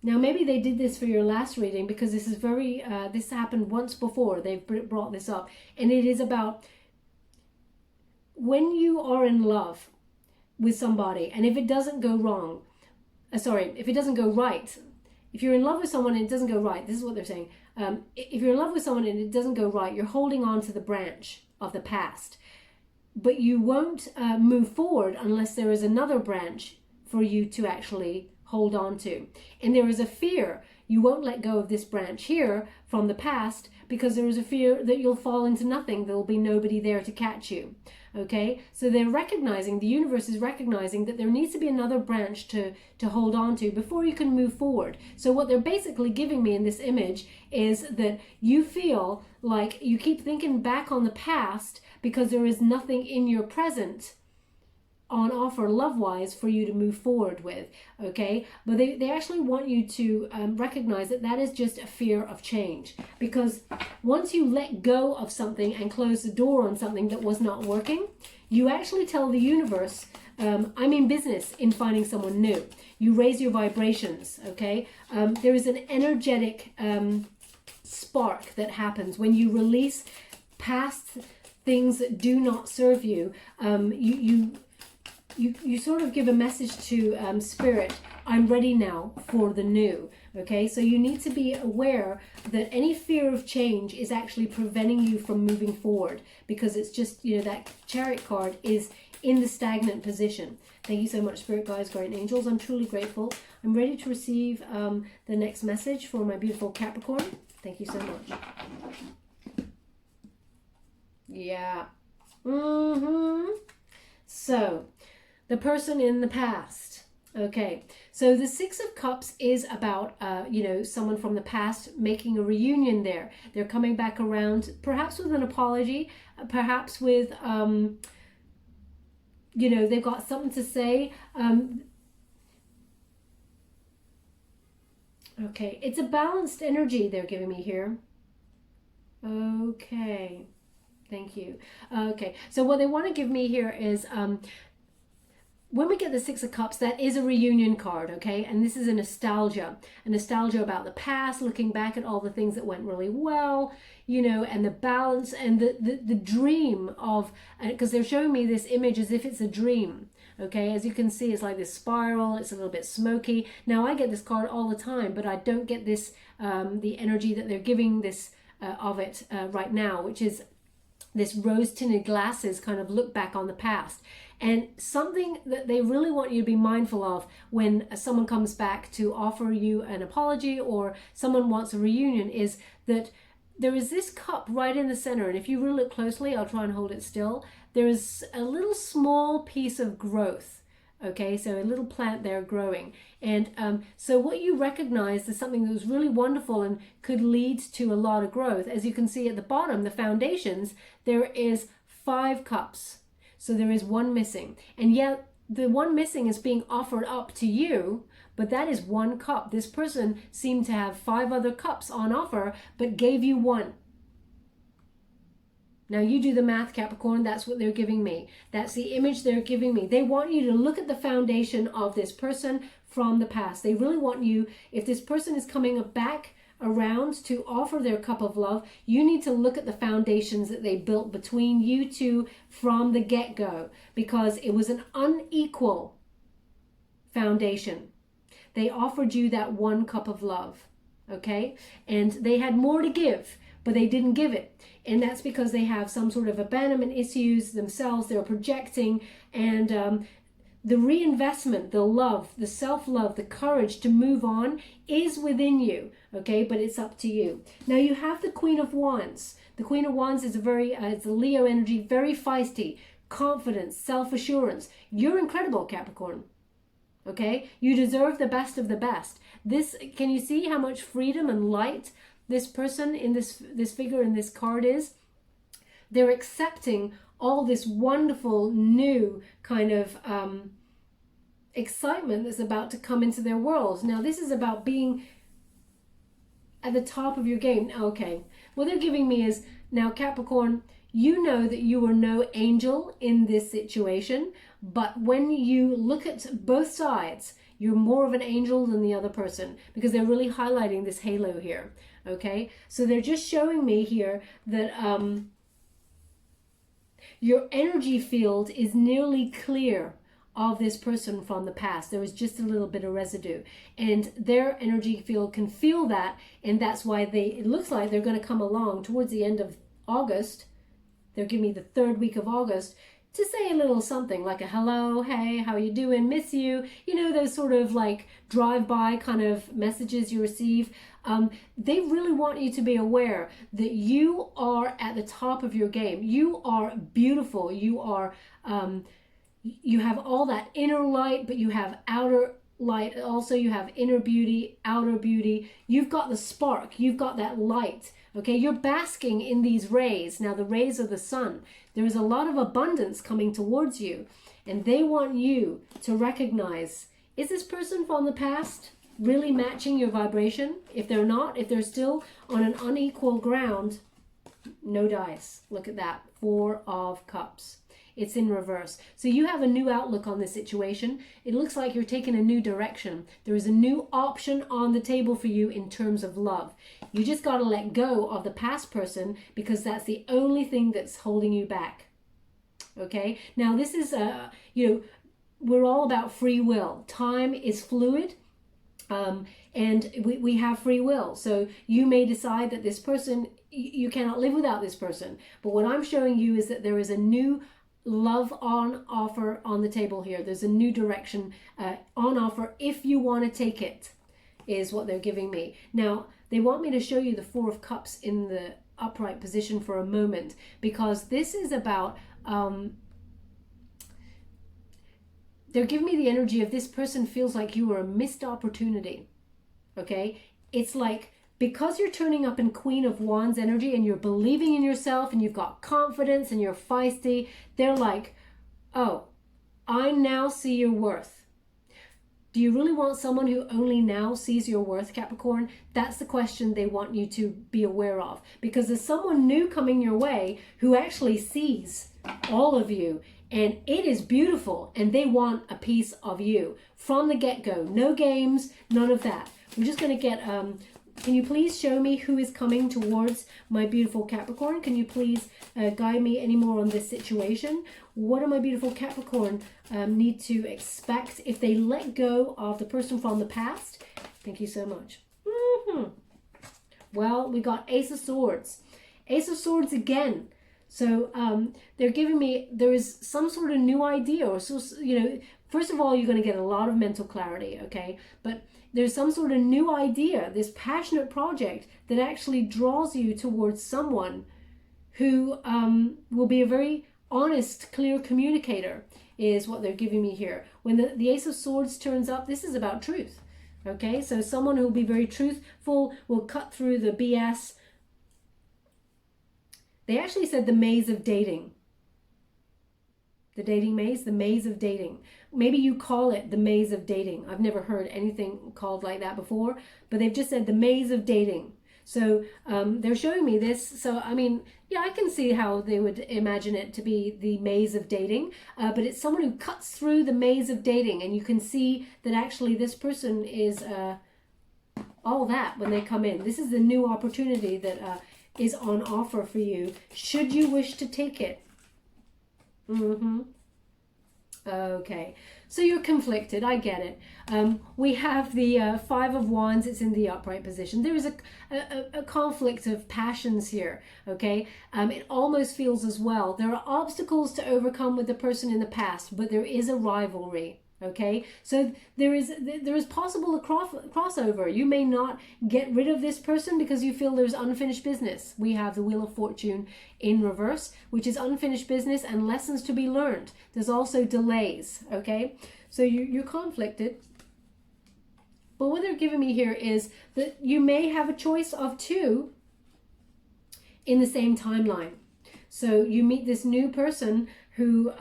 now maybe they did this for your last reading, because this is very this happened once before. They've brought this up, and it is about when you are in love with somebody, and if it doesn't go wrong, if it doesn't go right, if you're in love with someone and it doesn't go right, this is what they're saying. If you're in love with someone and it doesn't go right, you're holding on to the branch of the past, but you won't move forward unless there is another branch for you to actually hold on to. And there is a fear you won't let go of this branch here from the past, because there is a fear that you'll fall into nothing. There will be nobody there to catch you. Okay, so they're recognizing, the universe is recognizing that there needs to be another branch to hold on to before you can move forward. So what they're basically giving me in this image is that you feel like you keep thinking back on the past because there is nothing in your present on offer love-wise for you to move forward with. Okay, but they actually want you to recognize that that is just a fear of change, because once you let go of something and close the door on something that was not working, you actually tell the universe, I'm in business in finding someone new. You raise your vibrations. Okay, there is an energetic spark that happens when you release past things that do not serve you. You sort of give a message to Spirit, I'm ready now for the new. Okay, so you need to be aware that any fear of change is actually preventing you from moving forward, because it's just, you know, that Chariot card is in the stagnant position. Thank you so much, Spirit Guides, Guardian Angels. I'm truly grateful. I'm ready to receive the next message for my beautiful Capricorn. Thank you so much. Yeah. So, the person in the past. Okay, so the Six of Cups is about, someone from the past making a reunion there. They're coming back around, perhaps with an apology, perhaps with, they've got something to say. Okay, it's a balanced energy they're giving me here. Okay, thank you. Okay, so what they want to give me here is, when we get the Six of Cups, that is a reunion card, okay? And this is a nostalgia about the past, looking back at all the things that went really well, and the balance and the dream of, because they're showing me this image as if it's a dream, okay? As you can see, it's like this spiral, it's a little bit smoky. Now, I get this card all the time, but I don't get this, the energy that they're giving this of it right now, which is this rose-tinted glasses kind of look back on the past. And something that they really want you to be mindful of when someone comes back to offer you an apology or someone wants a reunion is that there is this cup right in the center. And if you really look closely, I'll try and hold it still. There is a little small piece of growth. Okay, so a little plant there growing. And so what you recognize is something that was really wonderful and could lead to a lot of growth. As you can see at the bottom, the foundations, there is 5 cups. So there is one missing. And yet the one missing is being offered up to you, but that is 1 cup. This person seemed to have 5 other cups on offer, but gave you 1. Now you do the math, Capricorn. That's what they're giving me. That's the image they're giving me. They want you to look at the foundation of this person from the past. They really want you, if this person is coming back around to offer their cup of love, you need to look at the foundations that they built between you two from the get-go, because it was an unequal foundation. They offered you that 1 cup of love, okay? And they had more to give, but they didn't give it. And that's because they have some sort of abandonment issues themselves. They're projecting, and the reinvestment, the love, the self-love, the courage to move on is within you, okay? But it's up to you. Now you have the Queen of Wands. The Queen of Wands is it's a Leo energy, very feisty, confidence, self-assurance. You're incredible, Capricorn, okay? You deserve the best of the best. Can you see how much freedom and light this person in this figure in this card is? They're accepting all this wonderful new kind of excitement that's about to come into their worlds. Now this is about being at the top of your game. Okay, what they're giving me is, now Capricorn, you know that you are no angel in this situation, but when you look at both sides, you're more of an angel than the other person, because they're really highlighting this halo here. Okay, so they're just showing me here that your energy field is nearly clear of this person from the past. There is just a little bit of residue, and their energy field can feel that, and that's why it looks like they're going to come along towards the end of August. They're giving me the 3rd week of August to say a little something like a hello, hey, how you doing, miss you, those sort of like drive-by kind of messages you receive. They really want you to be aware that you are at the top of your game. You are beautiful. You are, you have all that inner light, but you have outer light. Also, you have inner beauty, outer beauty. You've got the spark. You've got that light. Okay, you're basking in these rays. Now, the rays of the sun. There is a lot of abundance coming towards you, and they want you to recognize, is this person from the past really matching your vibration? If they're not, if they're still on an unequal ground, no dice. Look at that, 4 of Cups. It's in reverse. So you have a new outlook on this situation. It looks like you're taking a new direction. There is a new option on the table for you in terms of love. You just got to let go of the past person, because that's the only thing that's holding you back. Okay? Now this is, we're all about free will. Time is fluid. And we have free will. So you may decide that this person, you cannot live without this person. But what I'm showing you is that there is a new love on offer on the table here. There's a new direction on offer if you want to take it, is what they're giving me. Now, they want me to show you the 4 of Cups in the upright position for a moment, because this is about they're giving me the energy of this person feels like you were a missed opportunity. Okay? It's like, because you're turning up in Queen of Wands energy and you're believing in yourself and you've got confidence and you're feisty, they're like, oh, I now see your worth. Do you really want someone who only now sees your worth, Capricorn? That's the question they want you to be aware of. Because there's someone new coming your way who actually sees all of you. And it is beautiful. And they want a piece of you from the get-go. No games, none of that. We're just going to get... can you please show me who is coming towards my beautiful Capricorn? Can you please guide me any more on this situation? What do my beautiful Capricorn need to expect if they let go of the person from the past? Thank you so much. Well, we got Ace of Swords. Ace of Swords again. So they're giving me, there is some sort of new idea. Or so, you know, first of all, you're going to get a lot of mental clarity, okay? But there's some sort of new idea, this passionate project that actually draws you towards someone who will be a very honest, clear communicator, is what they're giving me here. When the Ace of Swords turns up, this is about truth. Okay, so someone who will be very truthful, will cut through the BS. They actually said the maze of dating. The dating maze, the maze of dating. Maybe you call it the maze of dating. I've never heard anything called like that before, but they've just said the maze of dating. So they're showing me this. So, I mean, yeah, I can see how they would imagine it to be the maze of dating, but it's someone who cuts through the maze of dating, and you can see that actually this person is all that when they come in. This is the new opportunity that is on offer for you, should you wish to take it. Okay, so you're conflicted. I get it. We have the Five of Wands. It's in the upright position. There is a conflict of passions here. Okay, it almost feels as well. There are obstacles to overcome with the person in the past, but there is a rivalry. Okay, so there is possible a crossover. You may not get rid of this person because you feel there's unfinished business. We have the Wheel of Fortune in reverse, which is unfinished business and lessons to be learned. There's also delays. Okay, so you're conflicted. But what they're giving me here is that you may have a choice of two in the same timeline. So you meet this new person who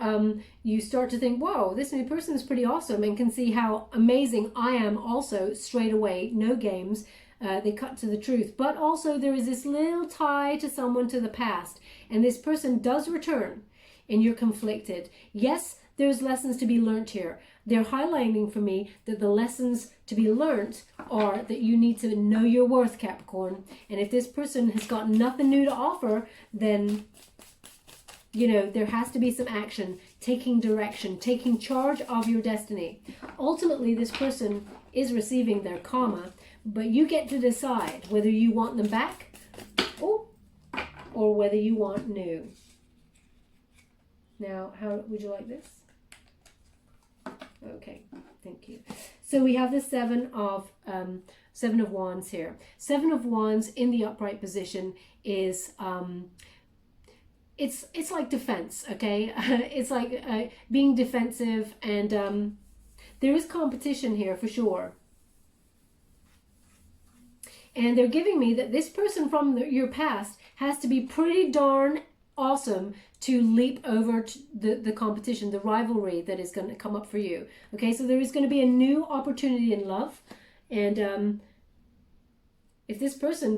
you start to think, whoa, this new person is pretty awesome, and can see how amazing I am also straight away. No games. They cut to the truth. But also there is this little tie to someone to the past, and this person does return, and you're conflicted. Yes, there's lessons to be learned here. They're highlighting for me that the lessons to be learned are that you need to know your worth, Capricorn. And if this person has got nothing new to offer, then you know, there has to be some action, taking direction, taking charge of your destiny. Ultimately, this person is receiving their karma, but you get to decide whether you want them back or whether you want new. Now, how would you like this? Okay, thank you. So we have the Seven of Wands here. Seven of Wands in the upright position is... It's like defense, okay? It's like being defensive, and there is competition here for sure. And they're giving me that this person from your past has to be pretty darn awesome to leap over to the competition, the rivalry that is going to come up for you. Okay, so there is going to be a new opportunity in love, and if this person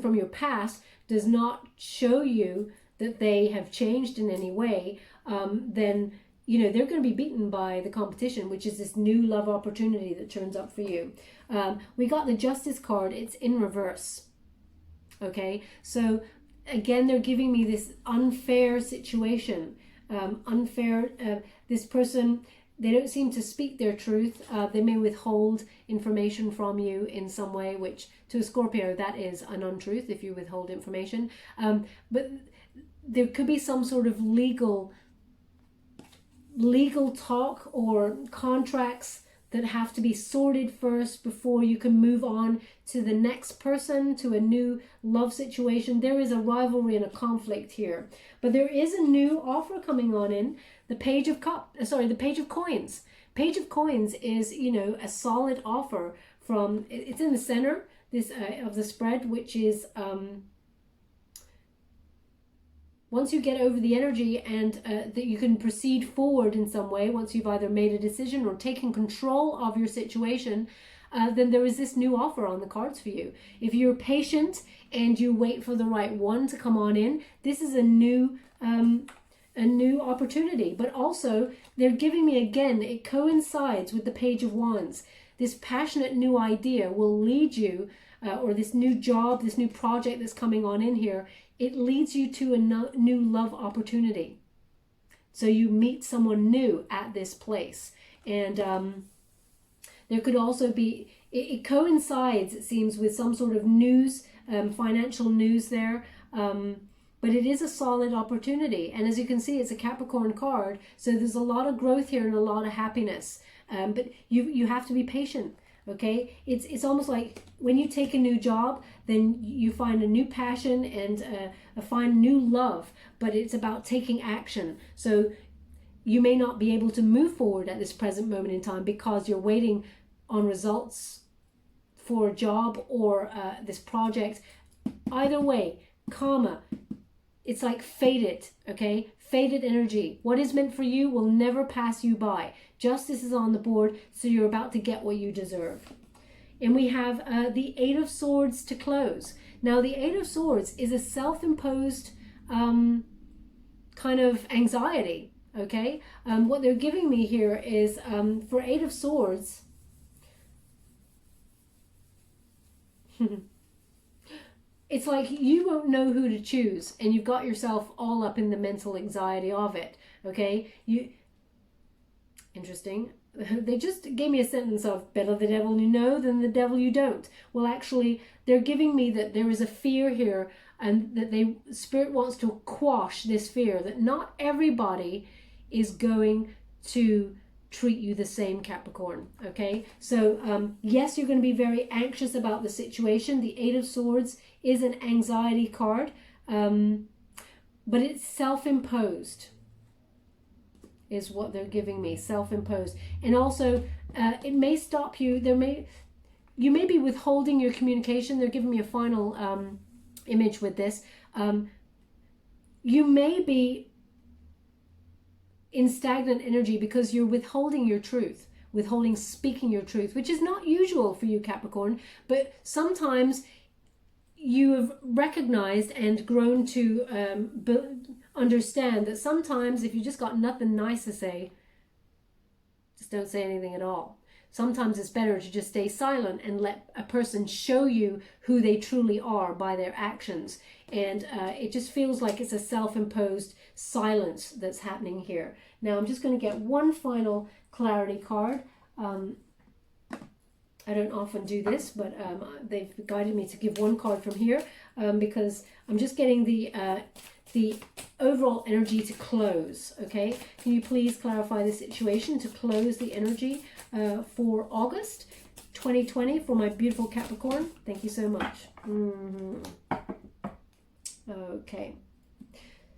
from your past does not show you that they have changed in any way, then you know they're going to be beaten by the competition, which is this new love opportunity that turns up for you. We got the Justice card. It's in reverse. Okay, so again, they're giving me this unfair situation. This person, they don't seem to speak their truth. They may withhold information from you in some way, which to a Scorpio, that is an untruth if you withhold information. But there could be some sort of legal talk or contracts that have to be sorted first before you can move on to the next person, to a new love situation. There is a rivalry and a conflict here, but there is a new offer coming on in. The Page of the Page of Coins. Page of Coins is, you know, a solid offer from, it's in the center this of the spread, which is once you get over the energy and that you can proceed forward in some way, once you've either made a decision or taken control of your situation, then there is this new offer on the cards for you. If you're patient and you wait for the right one to come on in, this is a new opportunity. But also, they're giving me, again, it coincides with the Page of Wands. This passionate new idea will lead you, or this new job, this new project that's coming on in here, it leads you to a new love opportunity. So you meet someone new at this place. And there could also be, it coincides, it seems, with some sort of news, financial news there. But it is a solid opportunity. And as you can see, it's a Capricorn card. So there's a lot of growth here and a lot of happiness. But you have to be patient. Okay, it's almost like when you take a new job, then you find a new passion and find new love, but it's about taking action. So you may not be able to move forward at this present moment in time because you're waiting on results for a job or this project. Either way, karma, it's like fated, okay? Fated energy. What is meant for you will never pass you by. Justice is on the board, so you're about to get what you deserve. And we have the Eight of Swords to close. Now, the Eight of Swords is a self-imposed kind of anxiety, okay? What they're giving me here is for Eight of Swords, it's like you won't know who to choose, and you've got yourself all up in the mental anxiety of it, okay? Interesting. They just gave me a sentence of better the devil you know than the devil you don't. Well, actually, they're giving me that there is a fear here, and that Spirit wants to quash this fear, that not everybody is going to treat you the same, Capricorn, okay? So, yes, you're going to be very anxious about the situation. The Eight of Swords is an anxiety card, but it's self-imposed, is what they're giving me, self-imposed. And also, it may stop you. You may be withholding your communication. They're giving me a final image with this. You may be in stagnant energy because you're withholding your truth, withholding speaking your truth, which is not usual for you, Capricorn, but sometimes you have recognized and grown to understand that sometimes if you just got nothing nice to say, just don't say anything at all. Sometimes it's better to just stay silent and let a person show you who they truly are by their actions. And it just feels like it's a self-imposed silence that's happening here. Now I'm just going to get one final clarity card. I don't often do this, but they've guided me to give one card from here because I'm just getting the overall energy to close, okay? Can you please clarify the situation to close the energy for August 2020 for my beautiful Capricorn? Thank you so much. Okay.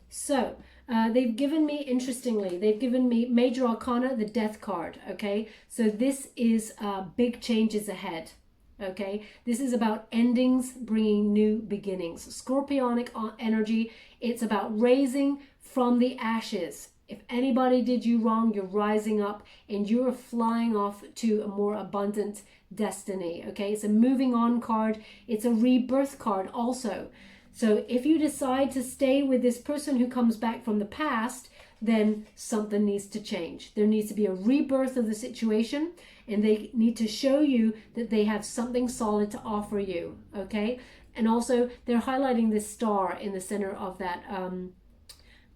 So, they've given me, interestingly, they've given me Major Arcana, the Death card, okay? So this is big changes ahead, okay? This is about endings, bringing new beginnings. Scorpionic energy, it's about raising from the ashes. If anybody did you wrong, you're rising up and you're flying off to a more abundant destiny, okay? It's a moving on card. It's a rebirth card also. So if you decide to stay with this person who comes back from the past, then something needs to change. There needs to be a rebirth of the situation, and they need to show you that they have something solid to offer you, okay? And also, they're highlighting this star in the center of that,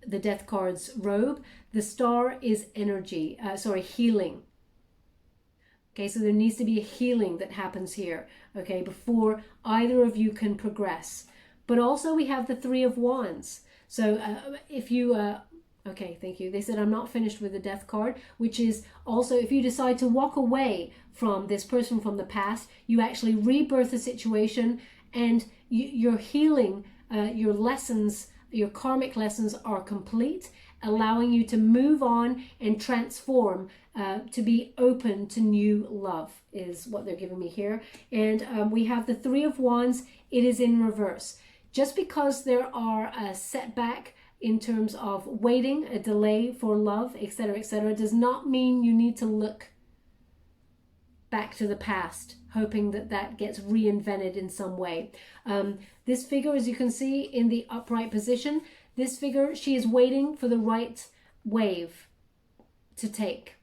the Death card's robe. The star is energy, healing. Okay, so there needs to be a healing that happens here, okay, before either of you can progress. But also we have the Three of Wands. So if you, Okay, thank you. They said I'm not finished with the Death card, which is also if you decide to walk away from this person from the past, you actually rebirth the situation, and you're healing. Your lessons, your karmic lessons are complete, allowing you to move on and transform, to be open to new love is what they're giving me here. And we have the Three of Wands. It is in reverse. Just because there are a setback in terms of waiting, a delay for love, etc., does not mean you need to look back to the past, hoping that that gets reinvented in some way. This figure, as you can see in the upright position, this figure, she is waiting for the right wave to take.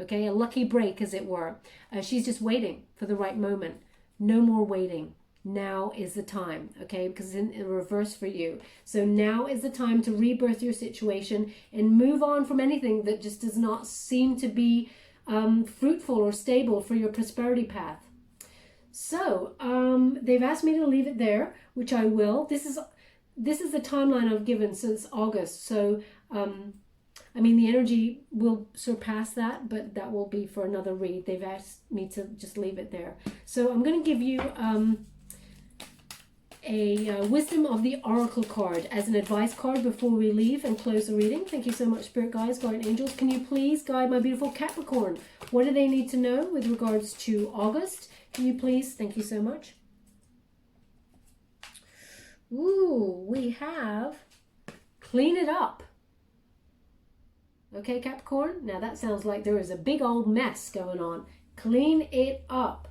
Okay, a lucky break, as it were. She's just waiting for the right moment. No more waiting. Now is the time, okay, because it's in reverse for you. So now is the time to rebirth your situation and move on from anything that just does not seem to be fruitful or stable for your prosperity path. So they've asked me to leave it there, which I will. This is the timeline I've given since August. So I mean, the energy will surpass that, but that will be for another read. They've asked me to just leave it there. So I'm going to give you a Wisdom of the Oracle card as an advice card before we leave and close the reading. Thank you so much, Spirit Guides, Guardian Angels. Can you please guide my beautiful Capricorn? What do they need to know with regards to August? Can you please? Thank you so much. Ooh, we have Clean It Up. Okay, Capricorn. Now that sounds like there is a big old mess going on. Clean it up.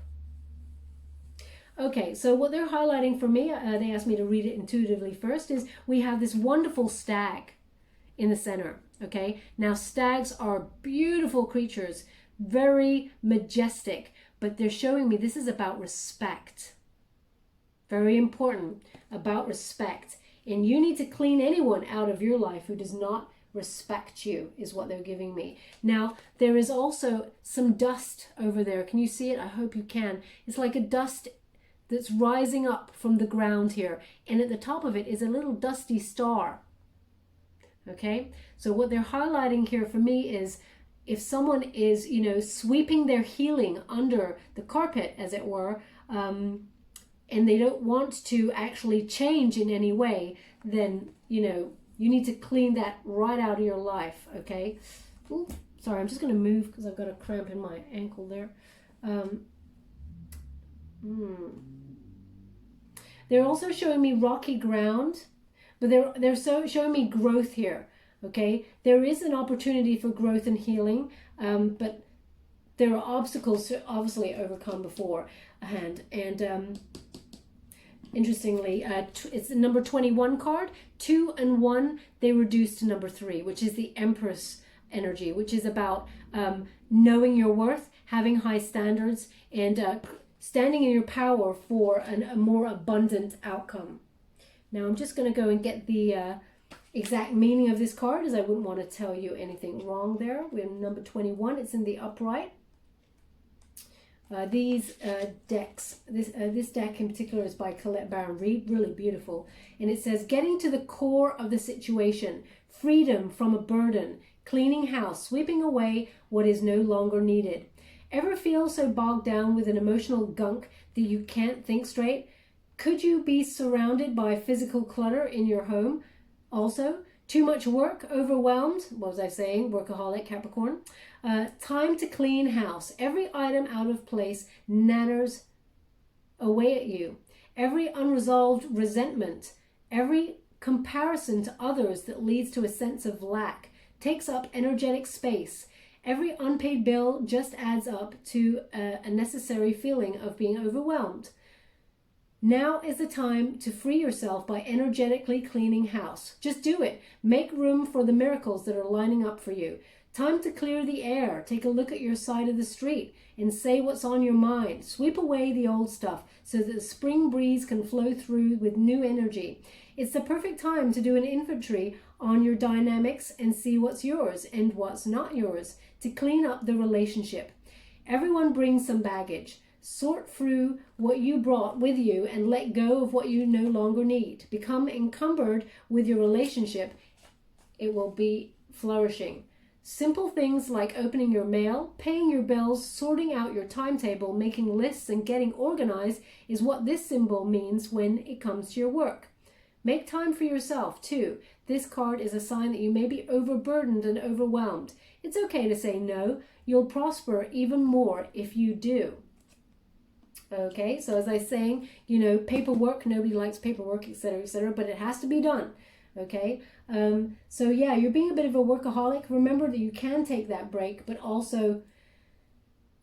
Okay, so what they're highlighting for me, they asked me to read it intuitively first, is we have this wonderful stag in the center, okay? Now, stags are beautiful creatures, very majestic, but they're showing me this is about respect. Very important, about respect. And you need to clean anyone out of your life who does not respect you, is what they're giving me. Now, there is also some dust over there. Can you see it? I hope you can. It's like a dust that's rising up from the ground here, and at the top of it is a little dusty star. Okay, so what they're highlighting here for me is if someone is, you know, sweeping their healing under the carpet, as it were, and they don't want to actually change in any way, then, you know, you need to clean that right out of your life. Okay. Ooh, sorry, I'm just going to move because I've got a cramp in my ankle there. They're also showing me rocky ground, but they're showing me growth here. Okay, there is an opportunity for growth and healing, but there are obstacles to obviously overcome beforehand. And interestingly, it's the number 21 card. 2 and 1 they reduce to number 3, which is the Empress energy, which is about knowing your worth, having high standards, and standing in your power for a more abundant outcome. Now I'm just going to go and get the exact meaning of this card, as I wouldn't want to tell you anything wrong there. We're number 21. It's in the upright. These decks, this deck in particular is by Colette Baron Reid, really beautiful. And it says, getting to the core of the situation, freedom from a burden, cleaning house, sweeping away what is no longer needed. Ever feel so bogged down with an emotional gunk that you can't think straight? Could you be surrounded by physical clutter in your home? Also, too much work, overwhelmed, what was I saying, workaholic, Capricorn. Time to clean house. Every item out of place natters away at you. Every unresolved resentment, every comparison to others that leads to a sense of lack takes up energetic space. Every unpaid bill just adds up to a necessary feeling of being overwhelmed. Now is the time to free yourself by energetically cleaning house. Just do it. Make room for the miracles that are lining up for you. Time to clear the air. Take a look at your side of the street and say what's on your mind. Sweep away the old stuff so that the spring breeze can flow through with new energy. It's the perfect time to do an inventory on your dynamics and see what's yours and what's not yours, to clean up the relationship. Everyone brings some baggage. Sort through what you brought with you and let go of what you no longer need. Become encumbered with your relationship. It will be flourishing. Simple things like opening your mail, paying your bills, sorting out your timetable, making lists, and getting organized is what this symbol means when it comes to your work. Make time for yourself too. This card is a sign that you may be overburdened and overwhelmed. It's okay to say no. You'll prosper even more if you do. Okay, so as I was saying, you know, paperwork, nobody likes paperwork, etc., but it has to be done. Okay, so yeah, you're being a bit of a workaholic. Remember that you can take that break, but also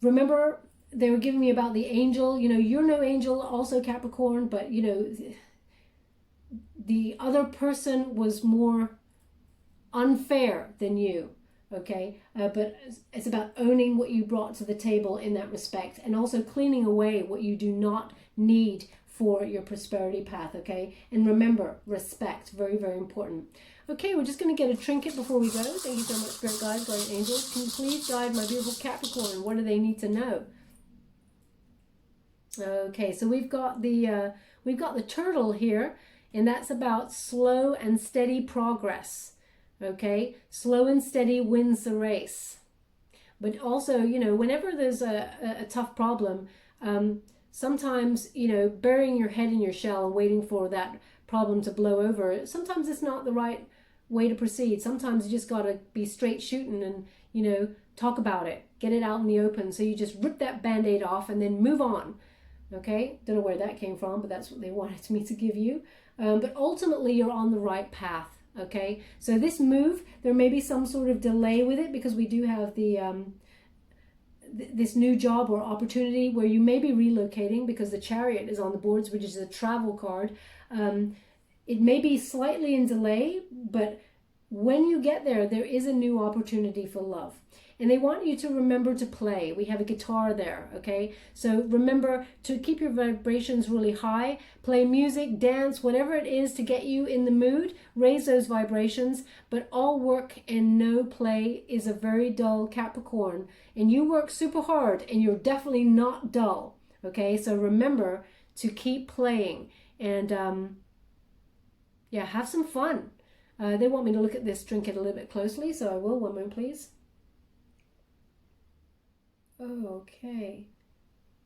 remember they were giving me about the angel. You know, you're no angel, also Capricorn, but you know, the other person was more unfair than you. Okay, but it's about owning what you brought to the table in that respect, and also cleaning away what you do not need for your prosperity path. Okay, and remember, respect, very, very important. Okay, we're just going to get a trinket before we go. Thank you so much, Spirit Guides, Guardian Angels. Can you please guide my beautiful Capricorn? What do they need to know? Okay, so we've got the turtle here, and that's about slow and steady progress. Okay, slow and steady wins the race. But also, you know, whenever there's a tough problem, sometimes, you know, burying your head in your shell and waiting for that problem to blow over, sometimes it's not the right way to proceed. Sometimes you just got to be straight shooting and, you know, talk about it, get it out in the open. So you just rip that band-aid off and then move on. Okay, don't know where that came from, but that's what they wanted me to give you. But ultimately, you're on the right path. Okay, so this move, there may be some sort of delay with it because we do have the this new job or opportunity where you may be relocating, because the Chariot is on the boards, which is a travel card. It may be slightly in delay, but when you get there, there is a new opportunity for love. And they want you to remember to play. We have a guitar there, okay? So remember to keep your vibrations really high. Play music, dance, whatever it is to get you in the mood. Raise those vibrations. But all work and no play is a very dull Capricorn. And you work super hard and you're definitely not dull, okay? So remember to keep playing. And yeah, have some fun. They want me to look at this trinket a little bit closely, so I will. One moment, please. Okay,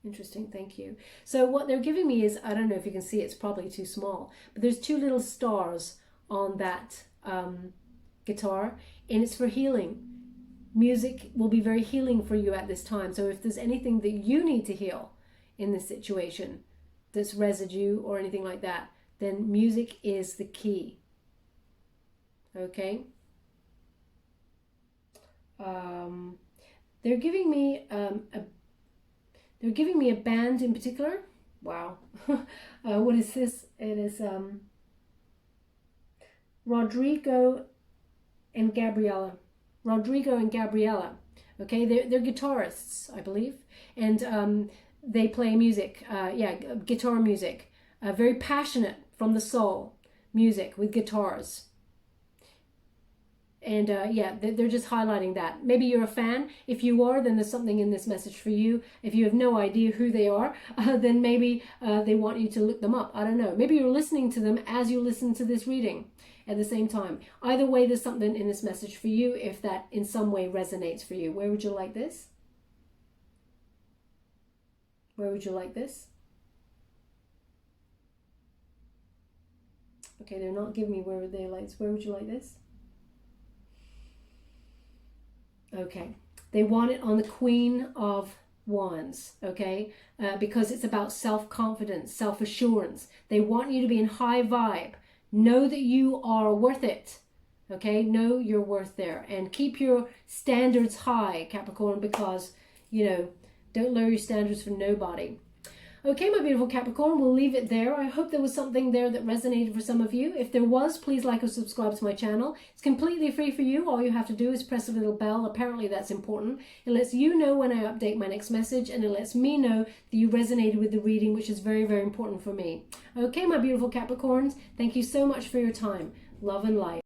interesting, thank you. So what they're giving me is, I don't know if you can see, it's probably too small, but there's two little stars on that guitar, and it's for healing. Music will be very healing for you at this time. So if there's anything that you need to heal in this situation, that's residue or anything like that, then music is the key. Okay. They're giving me a band in particular. Wow. What is this? It is Rodrigo and Gabriella. Okay, they're guitarists, I believe, and they play music. Yeah, guitar music. Very passionate from the soul music with guitars. And yeah, they're just highlighting that. Maybe you're a fan. If you are, then there's something in this message for you. If you have no idea who they are, then maybe they want you to look them up. I don't know. Maybe you're listening to them as you listen to this reading at the same time. Either way, there's something in this message for you if that in some way resonates for you. Where would you like this? Where would you like this? Okay, they're not giving me where they like. Where would you like this? Okay, they want it on the Queen of Wands, okay, because it's about self-confidence, self-assurance. They want you to be in high vibe. Know that you are worth it, okay? Know you're worth there. And keep your standards high, Capricorn, because, you know, don't lower your standards for nobody. Okay, my beautiful Capricorn, we'll leave it there. I hope there was something there that resonated for some of you. If there was, please like or subscribe to my channel. It's completely free for you. All you have to do is press a little bell. Apparently that's important. It lets you know when I update my next message, and it lets me know that you resonated with the reading, which is very, very important for me. Okay, my beautiful Capricorns, thank you so much for your time. Love and light.